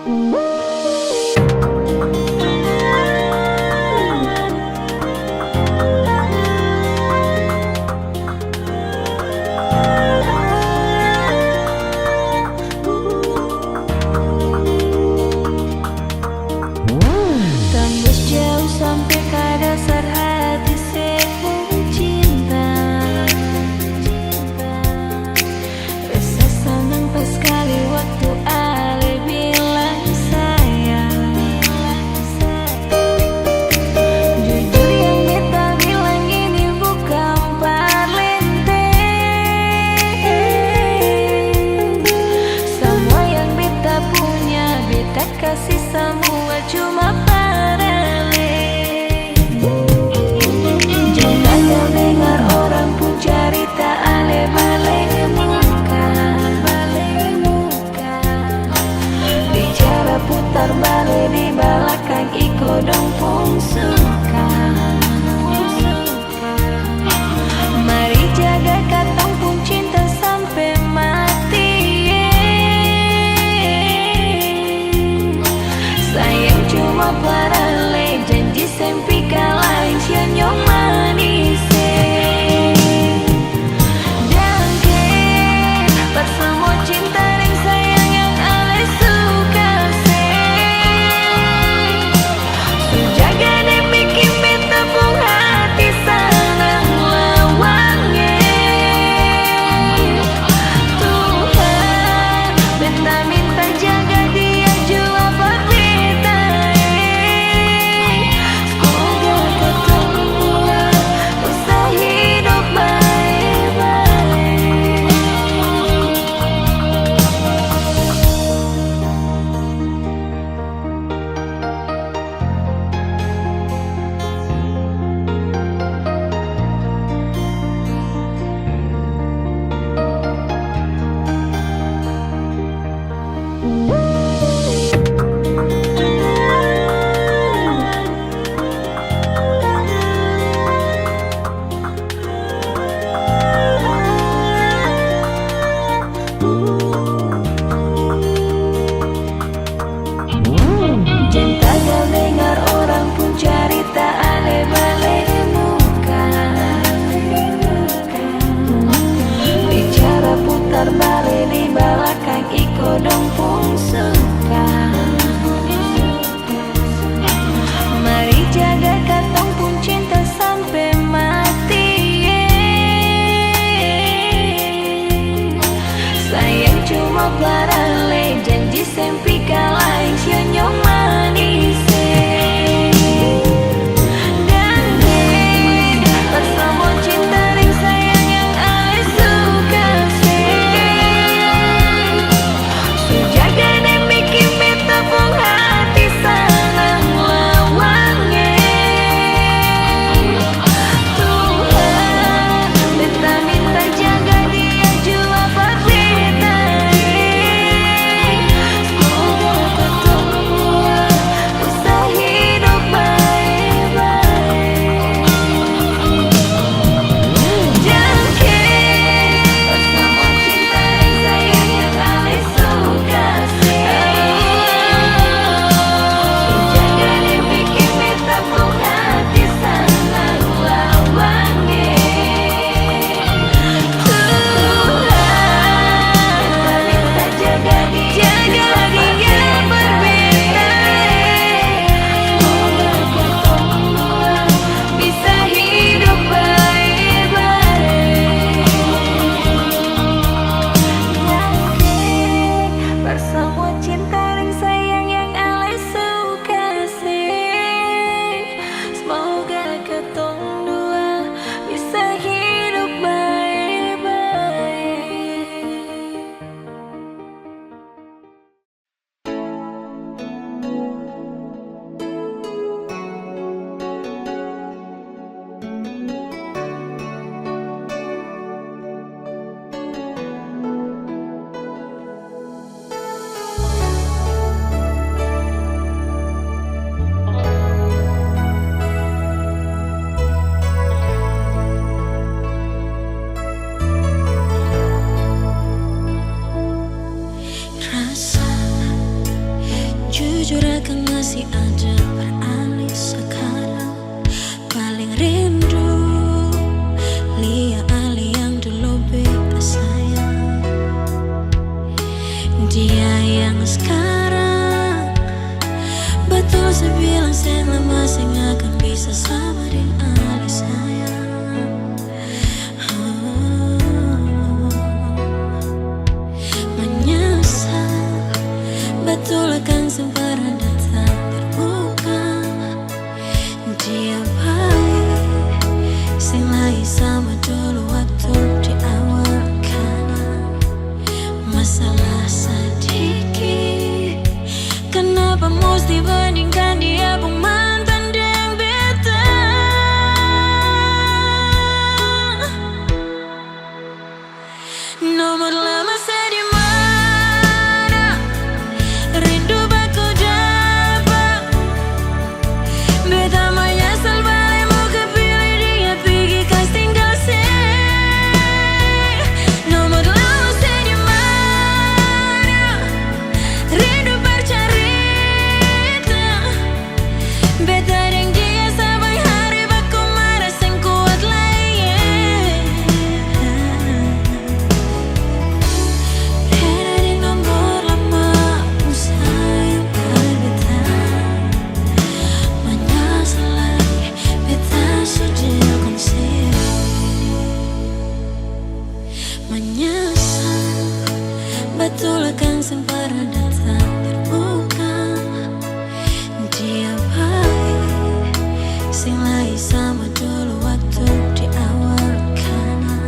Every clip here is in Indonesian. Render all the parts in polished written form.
Tembus jauh sampai ke dasar hati sepenuh cinta. Rasa senang pas kali waktu Ale bilang sayang. Jujur yang beta bilang ini bukan parlente. Semua yang beta punya beta kasih semua cuma terbalik di belakang iko dong pun suka. Mari jaga katong pun cinta sampai mati. Sayang cuma parale janji sempi kalain sianyong manis. Terbalik di belakang iko dong pun suka. Mari jaga katong pun cinta sampai mati. Sayang cuma parale janji sempi kalain sianyong manis. Semoga masih ada beralih sekarang. Paling rindu Lia Ali yang dulu beta sayang. Dia yang sekarang betul saya bilang saya lama saya gak akan bisa sama dengan Ali sayang. Menyesal betul akan sempurna datang terbuka. Dia baik sing lagi sama dulu waktu di awal karena masalah sedikit. Kenapa mesti bandingkan dia pun mantan dengan beta? Nomor lama saya di mana? Rindu baku dapat. Beta menyesal balik mau kepilih dia pergi kas tinggal saya. Nomor lama saya di mana? Rindu bercerita. Beta dan dia sampai hari baku marah sing kuat lagi. Beta di nomor lama sayang beta. Menyesal lagi beta sudah konsep. Menyesal betul akan sempurna datang terbuka. Dia baik sing lagi sama dulu waktu di awal karena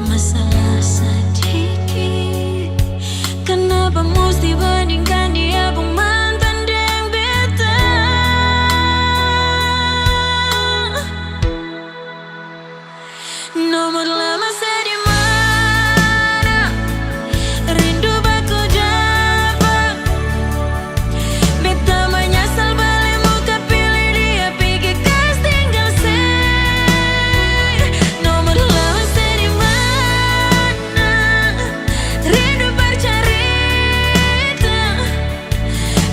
masalah sedikit. Kenapa mesti bandingkan dia pun mantan dengan beta? Nomor lama saya di mana? Rindu baku dapat. Beta menyesal balik mau kepilih dia pergi kas tinggal saya. Nomor lama saya di mana? Rindu bercerita.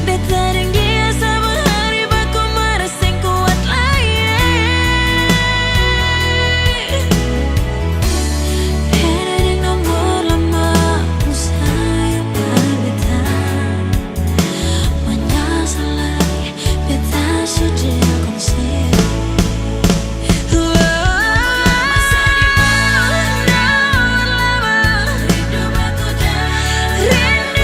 Beta dan dia sama hari baku marah sing kuat lagi. Beta di nomor lama sayang beta. Menyesal lagi beta sudah konsep. Rindu baku dapat.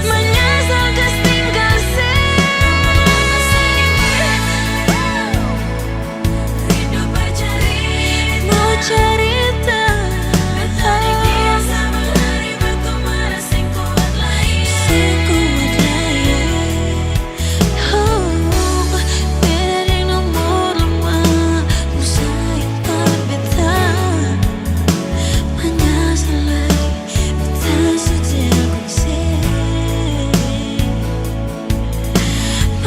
Menyesal kas tinggal rindu bercerita. Mau cerita. Beta dan dia sama hari baku marah sing kuat lagi. Beta di nomor lama sayang beta. Menyesal lagi beta sudah konsep.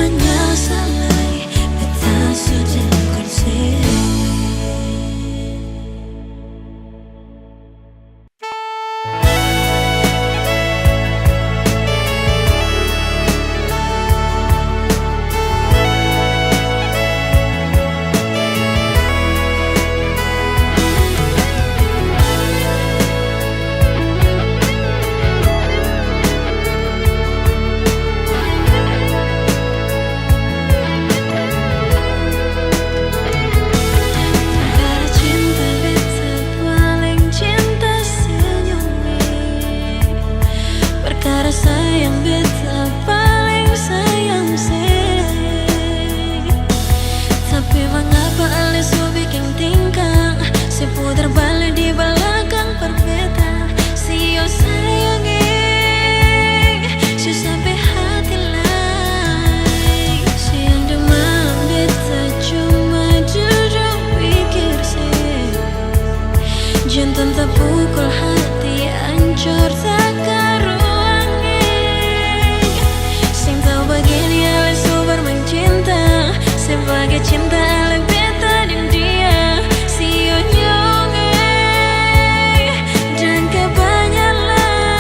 Menyesal lagi beta sudah konsep. Perkara cinta beta paling cinta senyumnya. Perkara sayang beta paling sayang saya. Tapi mengapa Ali su bikin tingkang si putar balik di belakang berbeda. Si yo sayangi si sampai hati lain. Siang dan malam beta cuma duduk pikir sih. Jantung terpukul hati hancur tak karuannya. Sing tahu begini Ali su bermain cinta. Sebagai cinta Ali beta dan dia. Si yo nyonge dan kebanyakan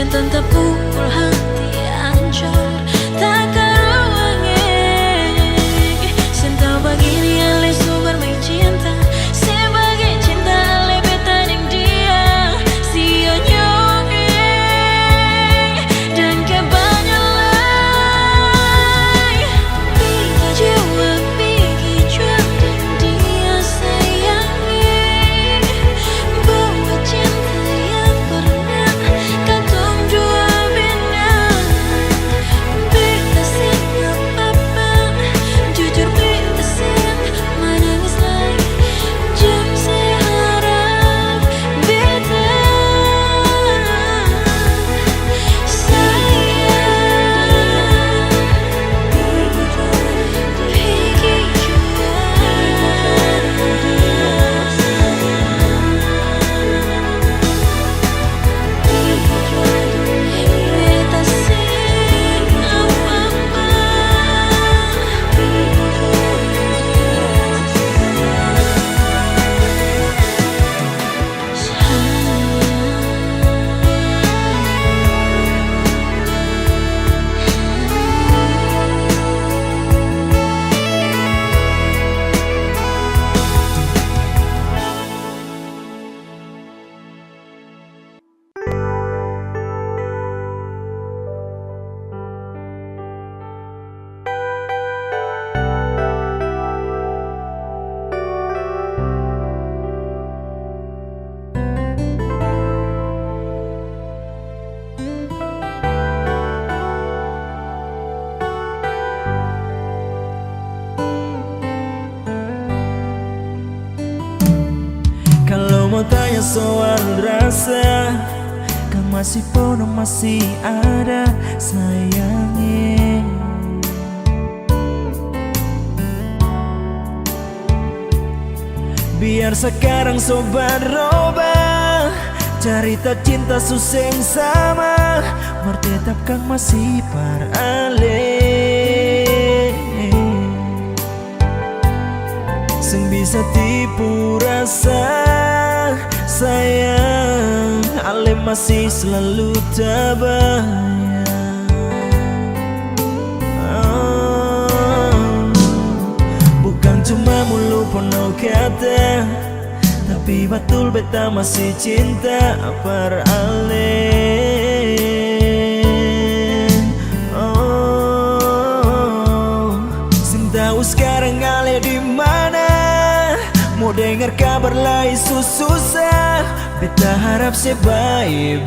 Jantan terpukul hati hancur tak karuange. Cinta begini ale subar main cinta sebagai cinta ale beta deng dia sio nyonge dan kebanyakan bigi jiwa bigi jual dan dia sayangi bawa cinta yang pernah katong dua bina. Beta sing apa-apa jujur beta sing menangis lagi jam seharap beta Kalau mau tanya soal rasa, kan masih penuh masih ada sayangnya. Biar sekarang sobat roba cerita cinta suseng sama mertetapkan masih parale. Sing bisa tipu rasa sayang ale masih selalu terbayang. Bukan cuma mulu penuh kata, tapi betul beta masih cinta par ale. Sing tahu sekarang ale di mana? Mau dengar kabar lain susah, beta harap sebaik-baik.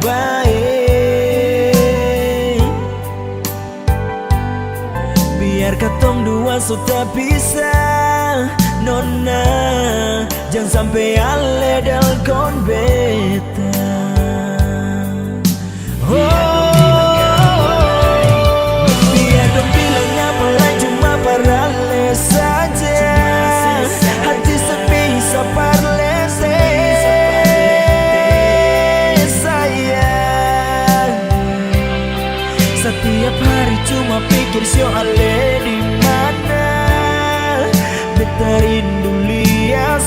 Biar katong dua sudah bisa, nona jangan sampai ale dalkon beta. Biar dong bilang apa lain cuma parale saja. Hati bisa parlese sayang. Setiap hari cuma pikir soalnya di mana beta rindu lihat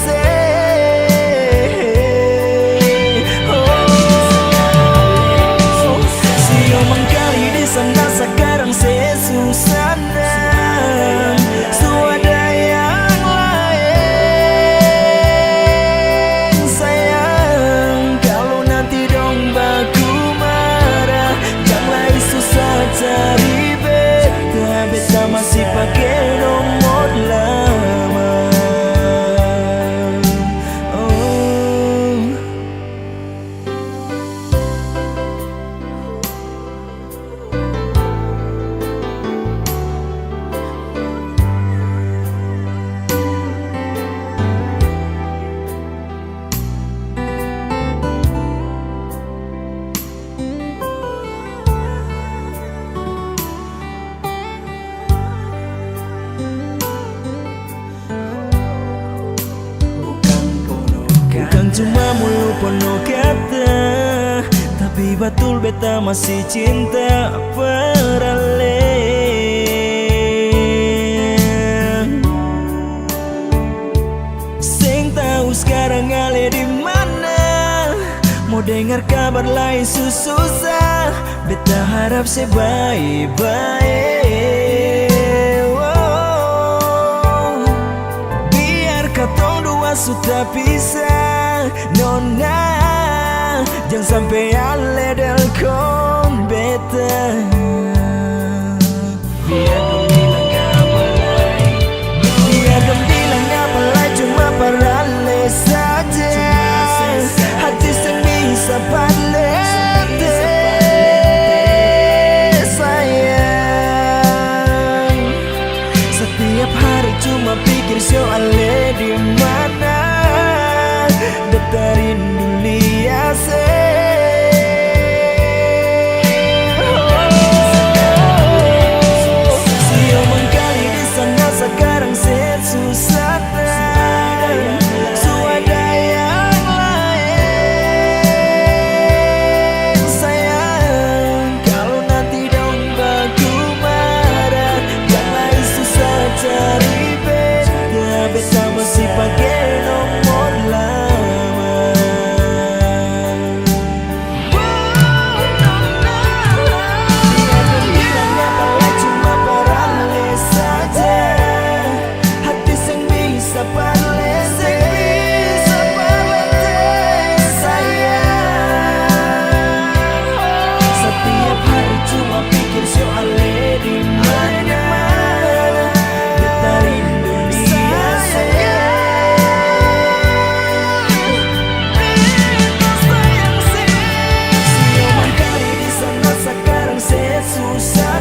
sio mengkali di sana sekarang sesusah suada yang lain sayang. Kalau nanti dong baku marah janganlah susah cari beta, beta masih pakai nomor lama. Bukan cuma mulu penuh kata, tapi betul beta masih cinta parale. Sing tahu sekarang ale di mana? Mau dengar kabar lain susah, beta harap sebaik-baik. Biar katong dua sudah pisah, nona, jangan sampai ale del kon beta. Biar dong bilang ngapalai, biar dong bilang ngapalai, cuma parale saja. Hati sendiri sabar lete sayang. Setiap hari cuma pikir soalnya di mana beta rindu lihat. Siomang kali di sana sekarang susah swadaya lain sayang. Kalau nanti dong baku marah, jangan susah cari beta. Beta masih pakai nomor lama. Biar bilang cuma parale saja. Hati sing bisa parale sayang. Setiap hari cuma pikir soalnya di mana beta rindu dia sayang. Siomang kali di sana sekarang susah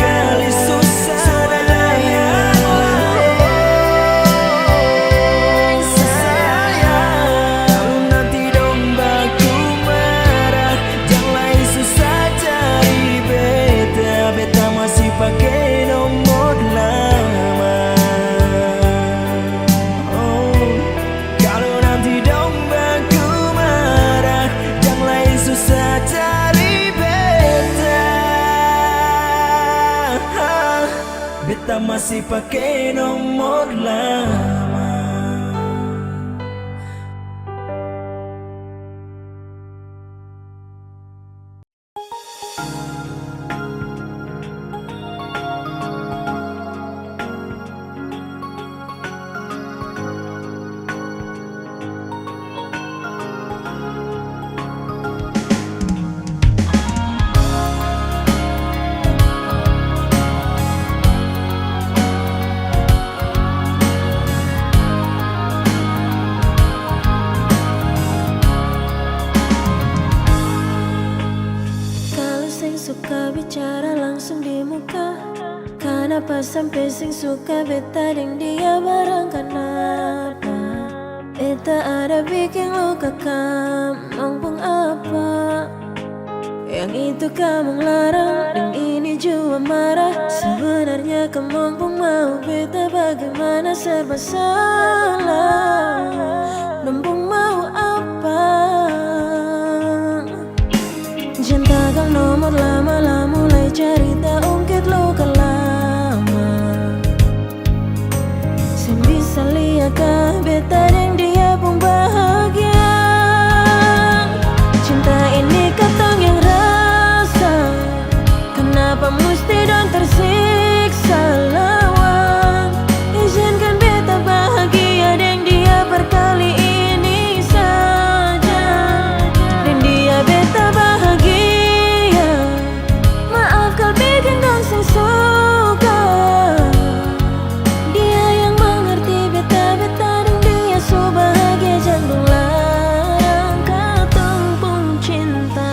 kali susah sayang. Kalau nanti dong baku marah, jangan susah cari beta. Beta masih pakai nomor lama. Kalau nanti dong baku marah, jangan susah cari beta. Beta masih pakai nomor lama. Kalau sing suka bicara langsung di muka, kenapa sampai sing suka beta deng dia bareng? Kenapa beta ada bikin luka kamu pun apa? Yang itu kamu larang dan ini jua marah. Sebenarnya kamu pun mau beta bagaimana, serba salah. Numpung mau apa? Jangan nomor lama-lama mulai cerita ungkit luka lama. Saya bisa lihat kah beta dan dia pun bahagia. Cinta ini katong yang rasa, kenapa mesti dan tersiksa lawan? Izinkan beta bahagia dan dia berkali ini saja. Dan dia beta bahagia. Maaf kalau bikin dong sing suka. Dia yang mengerti beta-beta dan dia so bahagia. Jangan larang katong pun cinta.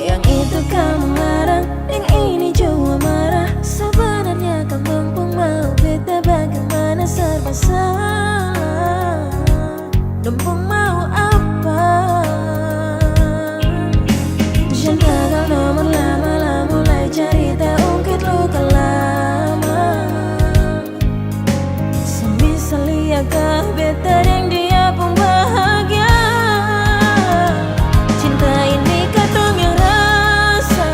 Yang itu kamu larang, yang ini jua marah. Sebenarnya kamu pun mau beta bagaimana, serba salah. Numpung mau apa? Jangan nomor lama-lama mulai cerita ungkit luka lama. Sebisa lihat kah beta dan dia pun bahagia. Cinta ini katong yang rasa,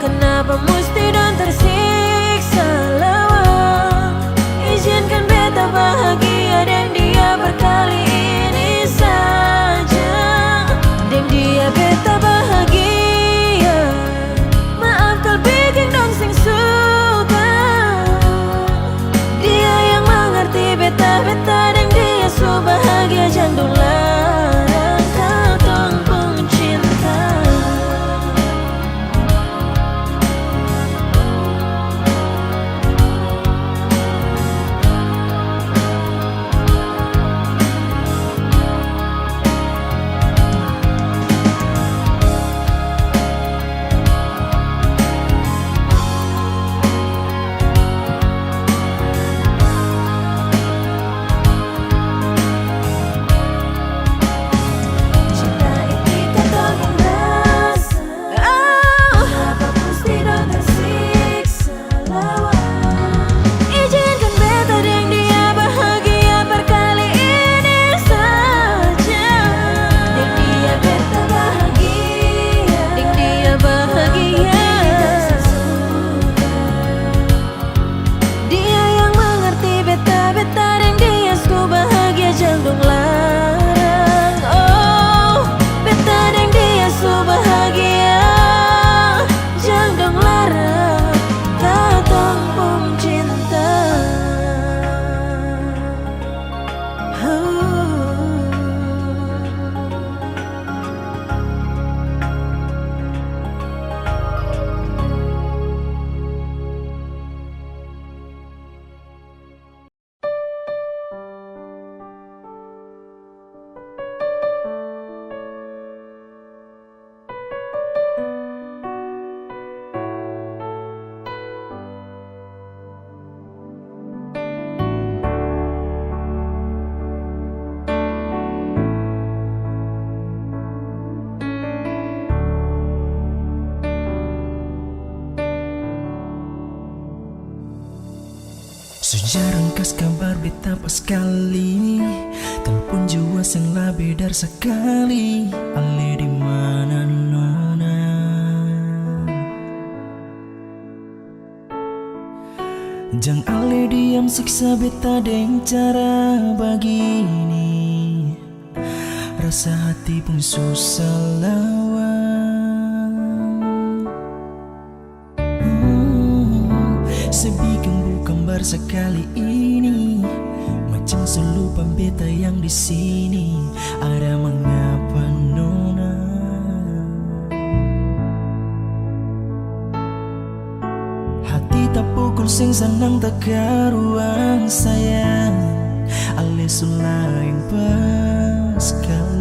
kenapa Kenapa mesti dan tersiksa lawang? Izinkan beta bahagia dan dia berkali ini saja. Dan dia beta bahagia. Maaf kal bikin dong sing suka. Dia yang mengerti beta-beta dan dia so bahagia. Jangan larang kau tong pun cinta. Sejarang kas kabar beta pas kali telepon jua sang lebih dari sekali. Ale di mana nona? Jang ale diam siksa beta deng cara begini. Rasa hati pun susah lawan. Sebikin gambar sekali ini, macam selupa beta yang di sini. Ada mengapa nona? Hati tak pukul sing senang tak karuang sayang. Ale sulaing pas kali.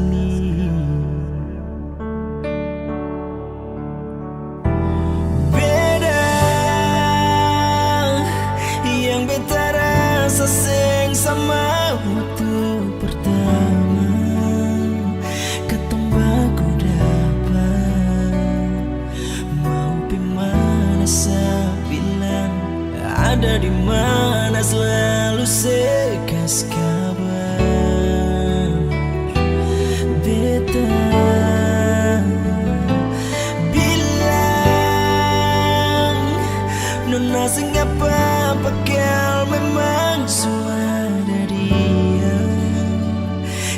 Sing sama waktu pertama ketemu aku dapat. Mau dimana saya bilang, ada di mana selalu sekas kabar. Beta bilang nona sengapa pakal memang suara dia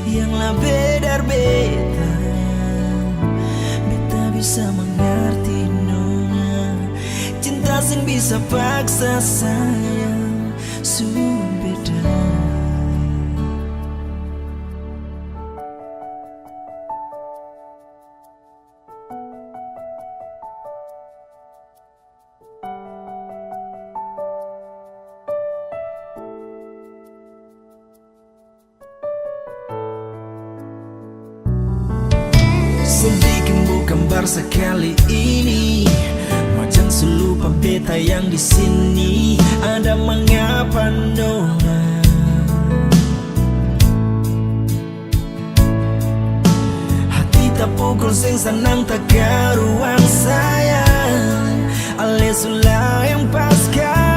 yang lebih dari beta. Beta bisa mengerti nona, cinta sing bisa paksa sayang su beda. Sebikin bukan bar sekali ini, macam selupa beta yang di sini. Ada mengapa nona? Hati tak pukul sing senang tak karuang sayang. Ale sulah yang pas kali.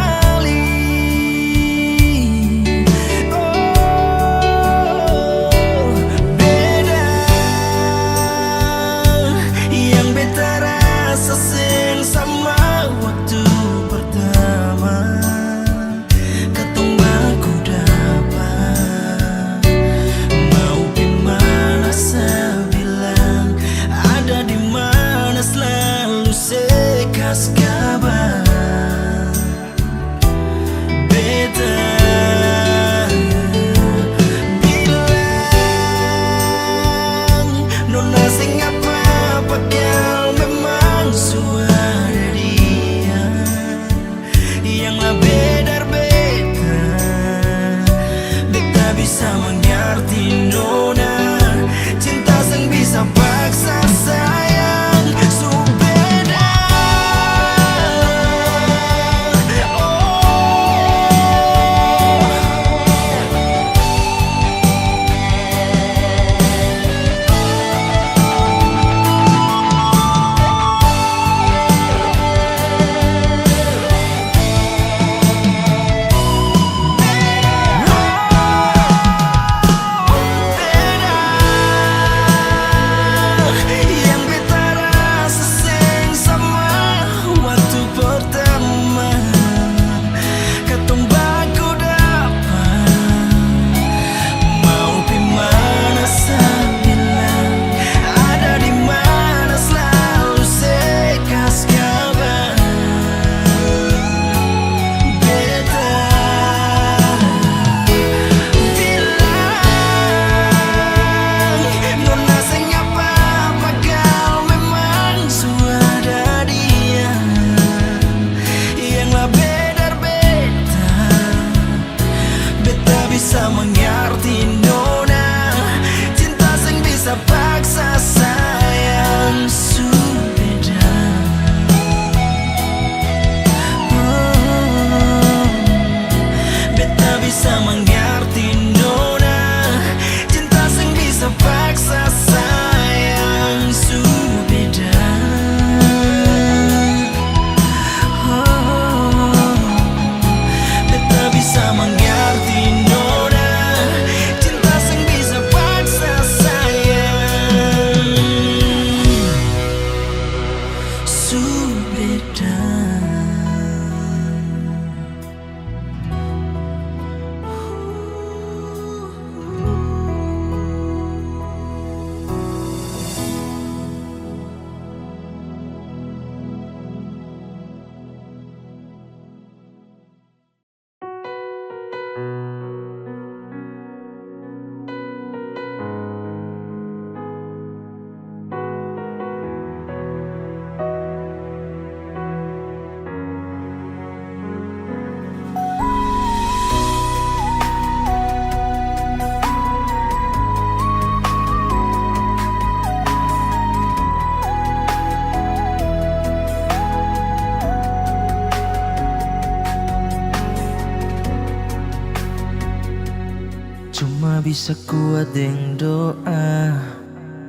bisa kuat deng doa.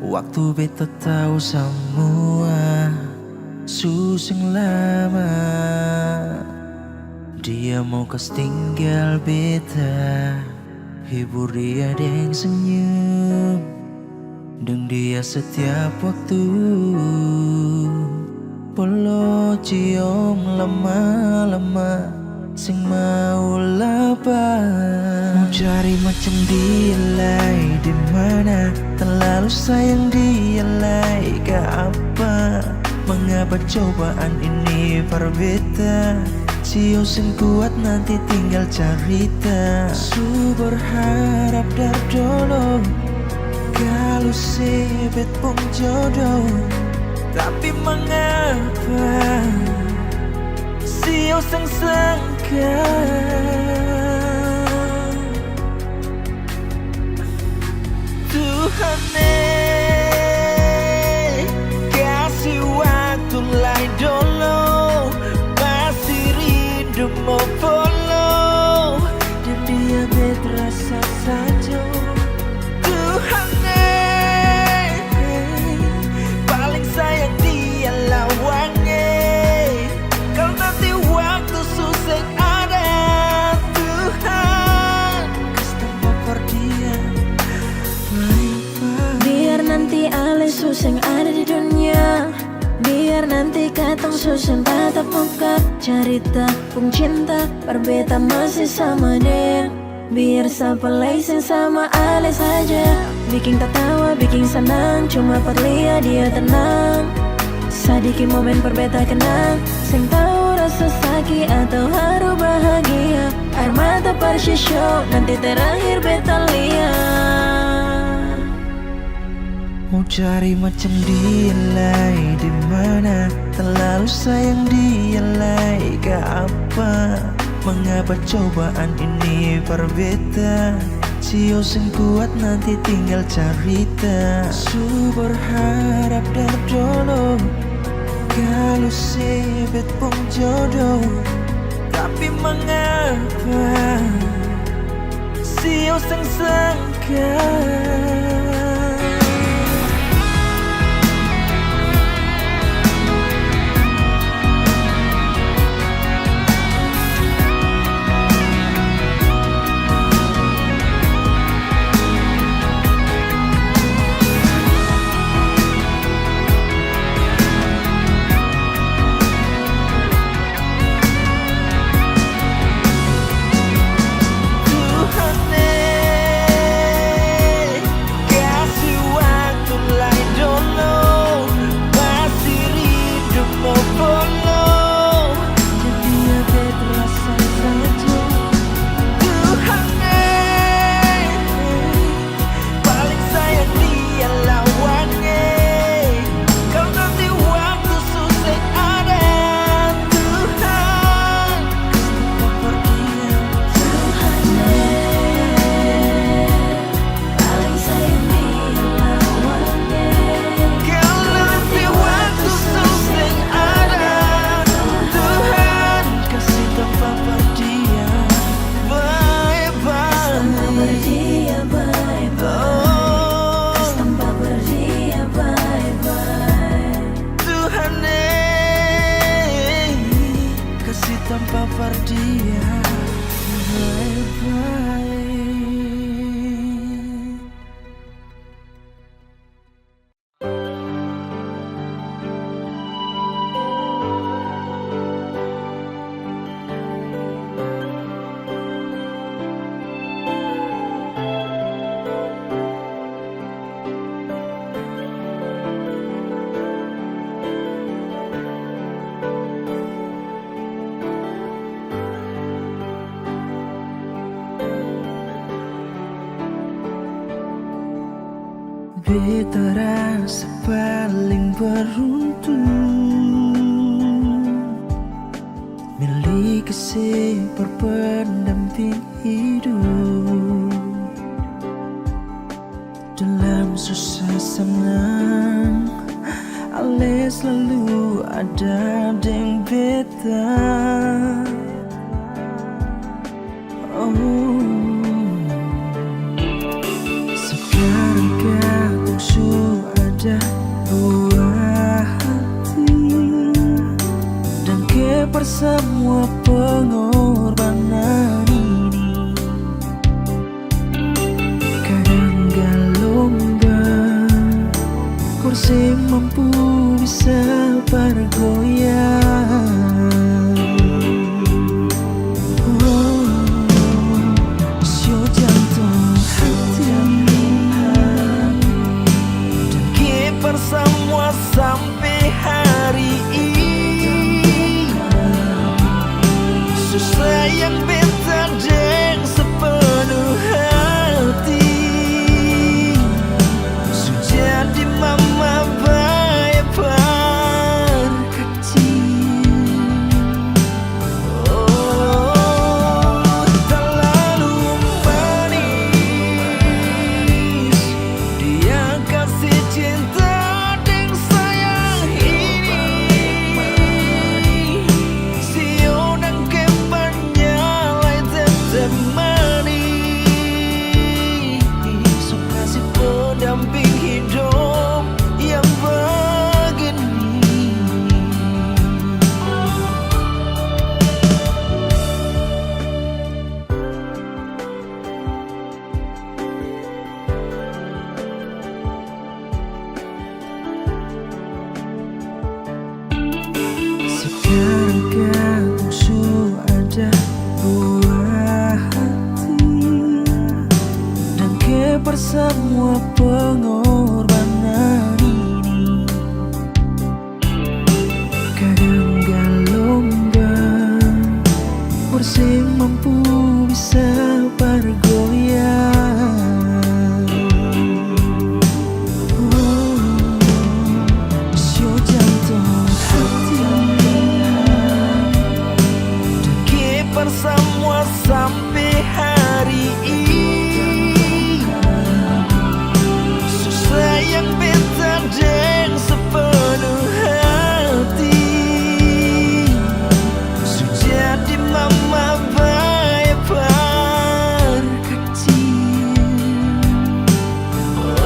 Waktu beta tahu semua suseng lama. Dia mau kas tinggal beta, hibur dia deng senyum, deng dia setiap waktu. Polo cium lama-lama, sing mau lapar. Mau cari macam dia lai di mana, terlalu sayang dia lai ke apa? Mengapa cobaan ini berbeda? Sio sing kuat nanti tinggal cerita. Su berharap dar dulu kalau sebet pun jodoh. Tapi mengapa Sio sang sangka Tuhan kasih waktu lain dulu, masih rindu mau follow, dan dia berasa saja. Tuhan paling sayang dia lawannya, kalau nanti waktu susah ada. Tuhan kasih tambah perdiam. Biar nanti alih suseng ada di dunia, biar nanti katong suseng tatap muka, cerita pun cinta berbeda masih sama deh. Biar siapa lain sama alih saja, bikin tertawa, bikin senang, cuma perlihat dia tenang. Sedikit momen berbeda kenang, sing tahu rasa sakit atau haru bahagia. Air mata persisyo, nanti terakhir beta lihat. Mau cari macam dia lai di mana, terlalu sayang dia lai ke apa? Mengapa cobaan ini berbeda? Sio sing kuat nanti tinggal cerita. Su berharap dar dulu kalau sebet pun jodoh. Tapi mengapa Sio sang sangka tanpa perdia. Bye-bye. Beta rasa paling beruntung miliki seekor pendamping hidup. Dalam susah senang Ale selalu ada deng beta. semua pengorbanan ini, kadang gak lomba kursi mampu bisa bergoyang. Sio jantung hati dan kiper semua sampai hari ini. Sayang beta deng sepenuh hati, sudah di mama bayar kecil. Oh, terlalu manis dia kasih cinta deng sayang ini. Sio dan kepanyalai temani, so kasih pendamping hidup yang begini. Sekarang kamu sudah buah hati dan keper semua pengorbanan ini, kadang gak lomba kursi mampu bisa bergoyang. Sio jantung hati dan kiper semua sampai hari ini. Sayang beta deng sepenuh hati, sudah di mama bayar kecil.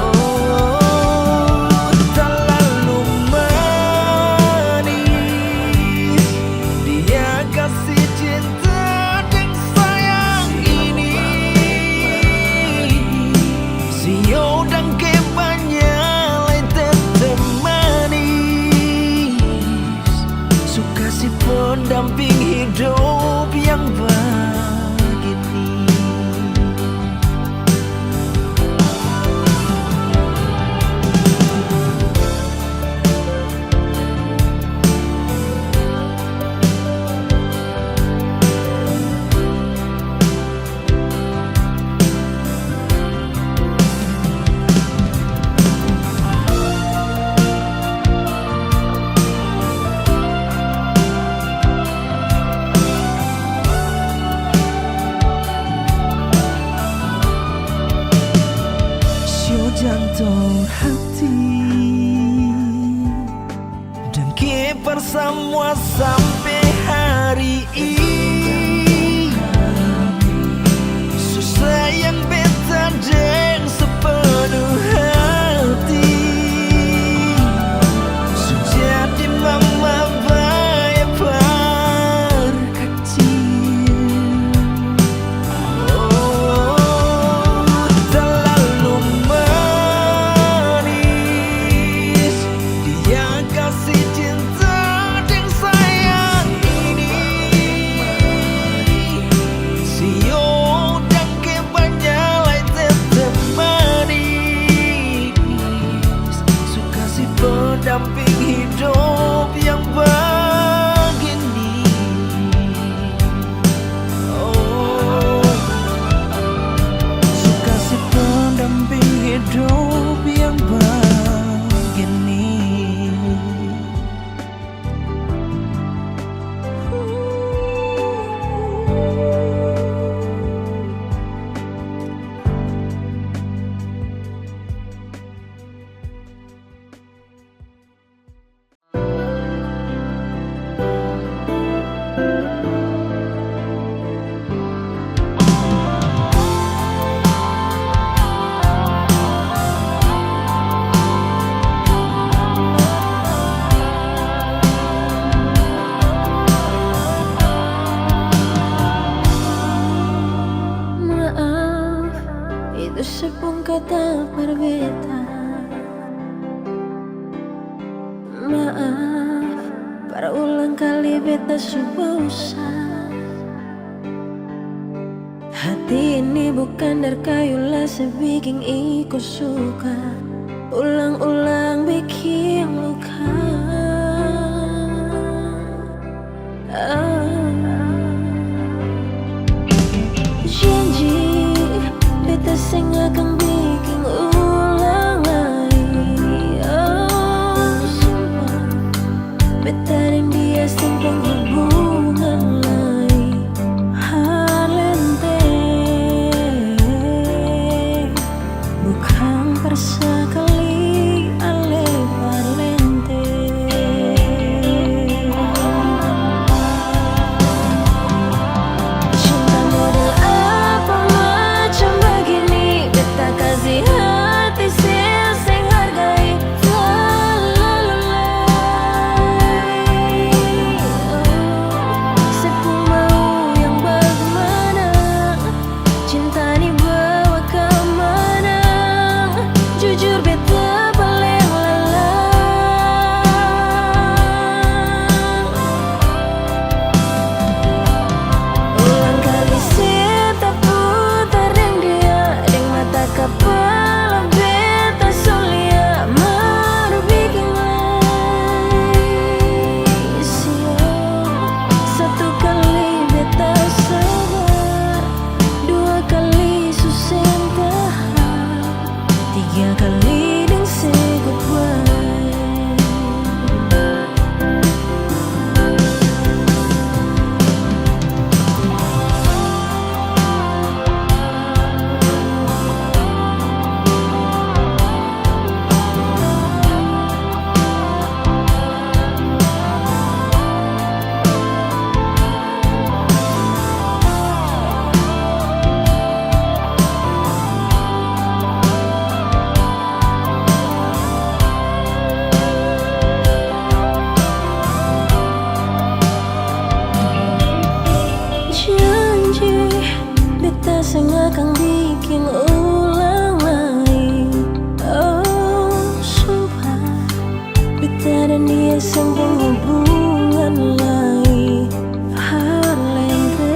Oh, terlalu manis dia kasih cinta deng sayang ini. Sio dan kepanyalai tetap manis, so kasih pendamping hidup yang begini. Sio jantung hati dan kiper semua sampai hari ini. Sayang beta deng sepenuh hati, sudah di mama bayar kecil. Oh, terlalu manis dia kasih cinta deng sayang sebuah usaha. Hati ini bukan dari kayu lah sebikin ikut suka. Ulang-ulang bikin luka. Janji beta sing akan bikin ulang lagi. Sumpah beta dan dia sing penghubungan lagi. Halente bukan persekali ale parlente. Cinta model apa macam begini, beta kasih hati sing hargai. Sepu mau yang bagaimana, cinta ni bawa kemana. Jujur beta paling lelah. Ulang kali seta putar deng dia, deng mata kepala beta solia. Maru bikin satu kali beta sabar, dua kali susah tahan, tiga kali deng say goodbye. Janji beta sing akan bikin ulang lagi. Sumpah beta dan dia sing penghubungan lagi. Halente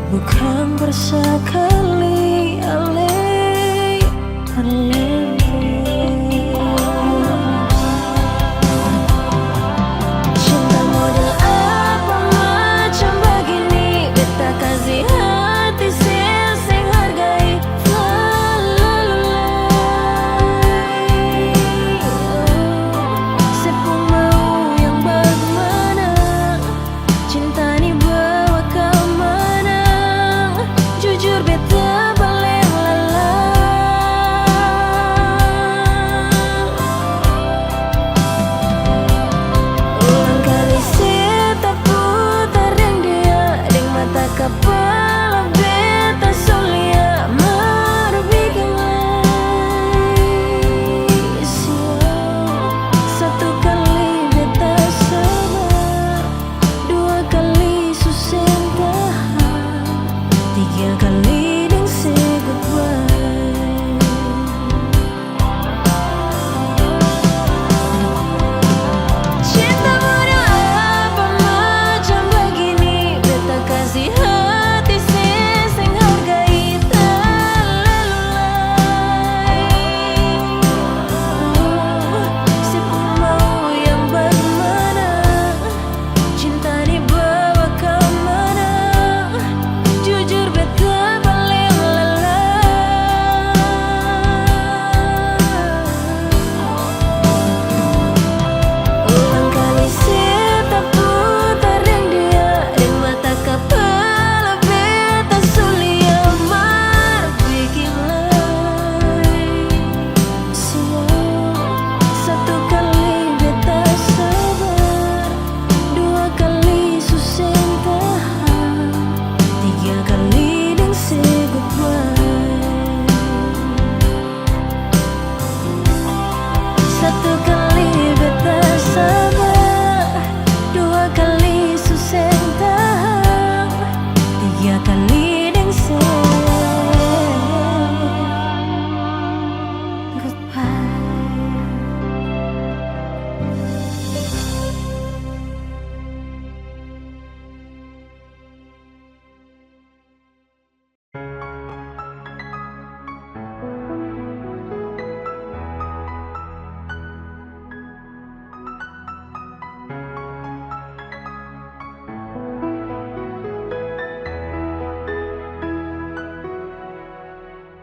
bukan bersekali ale halente. Cinta model apa macam begini, beta kasih hati sing hargai. Sepu mau yang bagaimana, cinta ni bawa kemana. Jujur beta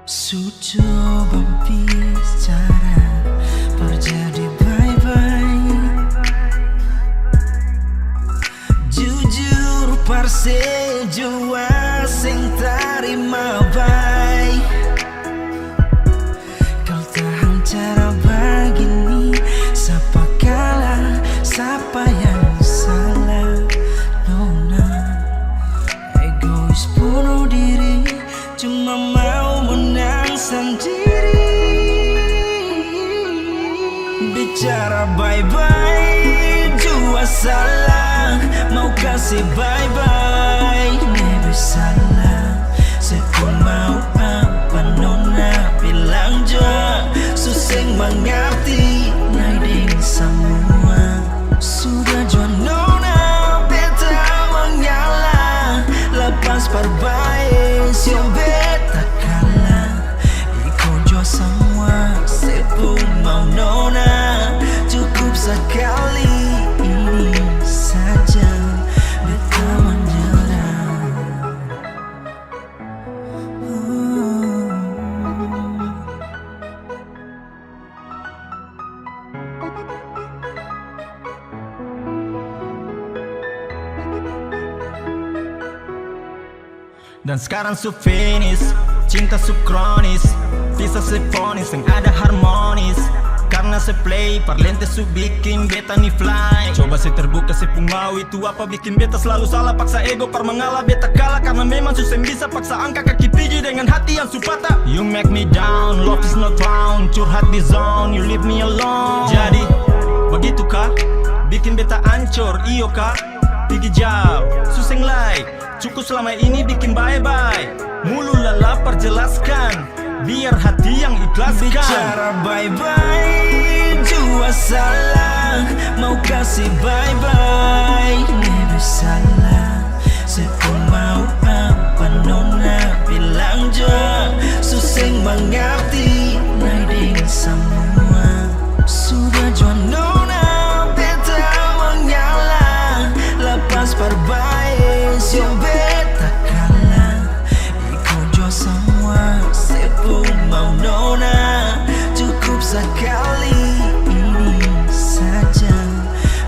Coba bicara terjadi bye-bye. Jujur parse jua sing tarima baik. Kau tahan cara begini, siapa kalah, siapa yang salah. Nona egois bunuh diri, cuma mau menang sendiri. Bicara bye-bye jua salah, mau kasih bye-bye lebih salah. Saya mau apa nona bilang jua, suseng mengerti naiding semua. Sudah jua nona beta mengalah, lepas perbaik sio beta kalah. Iko jua semua, sepun mau nona, cukup sekali ini saja beta menyerah. Dan sekarang su finish, cinta su kronis, bisa se fonis yang ada harmonis. Karena se play, parlente su bikin beta ni fly. Coba se terbuka se pun mau, itu apa bikin beta selalu salah. Paksa ego par mengalah beta kalah, karena memang susah bisa paksa angka kaki pigi dengan hati yang su patah. You make me down, love is not found, curhat di zone, you leave me alone. Jadi, begitu kah? Bikin beta ancur, iyo kah? Pigi jauh, suseng like, cukup selama ini bikin bye-bye. Mulu lala perjelaskan, biar hati yang ikhlaskan. Bicara bye-bye jua salah, mau kasih bye-bye lebih salah. Saya mau apa nona bilang jua, suseng mengerti naiding semua. Sudah jua nona beta mengalah, lepas perbaik sio beta kalah. Iko jua semua, sepun mau nona, cukup sekali ini saja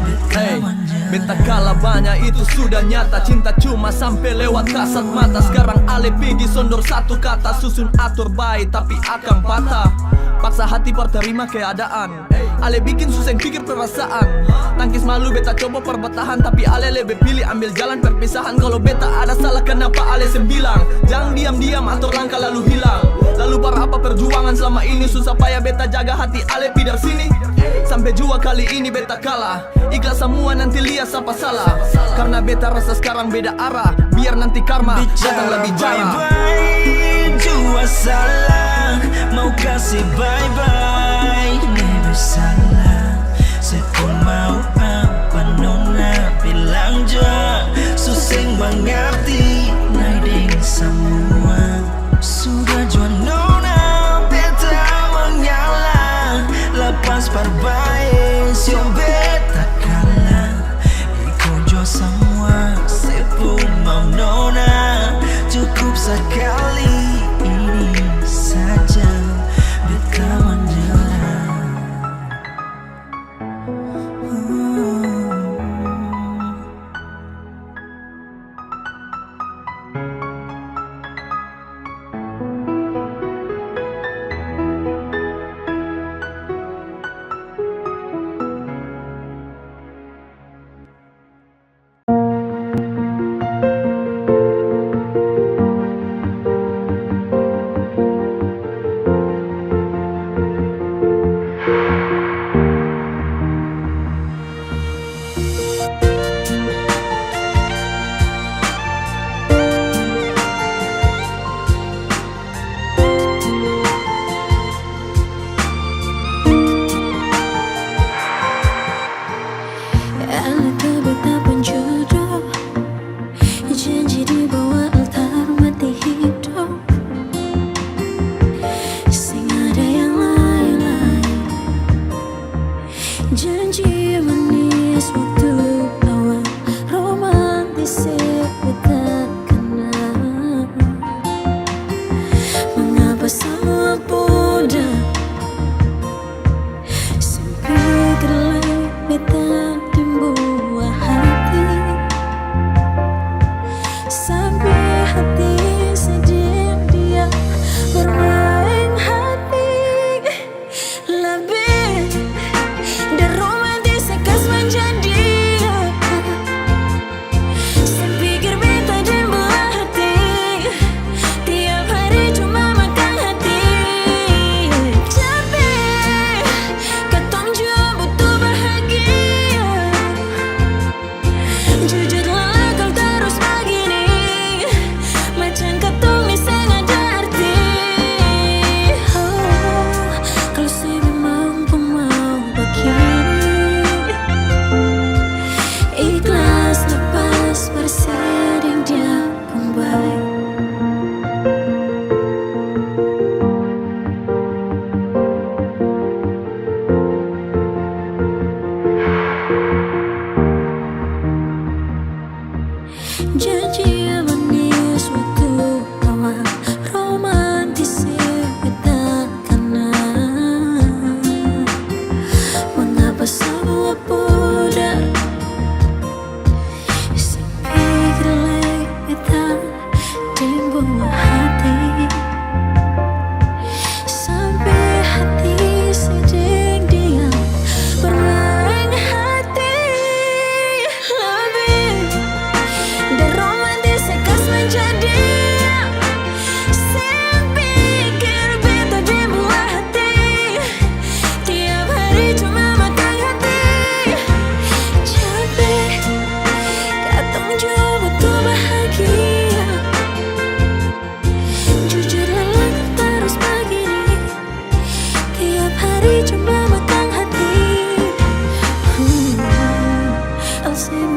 beta menyerah. Beta kalah banyak itu sudah nyata, cinta cuma sampai lewat kasat mata. Sekarang ale pigi sondor satu kata, susun atur baik tapi akan patah. Paksa hati terima keadaan, ale bikin susah pikir perasaan. Tangkis malu beta coba perbatahan, tapi ale lebih pilih ambil jalan perpisahan. Kalau beta ada salah kenapa ale sembilang, jangan diam-diam atur langkah lalu hilang. Lalu para apa perjuangan selama ini, susah payah beta jaga hati ale pidar sini. Sampai jua kali ini beta kalah, ikhlas semua nanti lihat siapa salah. Karena beta rasa sekarang beda arah, biar nanti karma datang lebih jarang. Bye-bye jua salah, mau kasih bye-bye lebih salah. Saya mau apa nona bilang jua, suseng mengerti naiding semua. Sudah jua nona beta mengalah, lepas perbaik sio beta kalah. Iko jua semua, sepun mau nona, cukup sekali ini saja beta menyerah.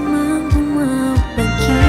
memang ku mau pergi.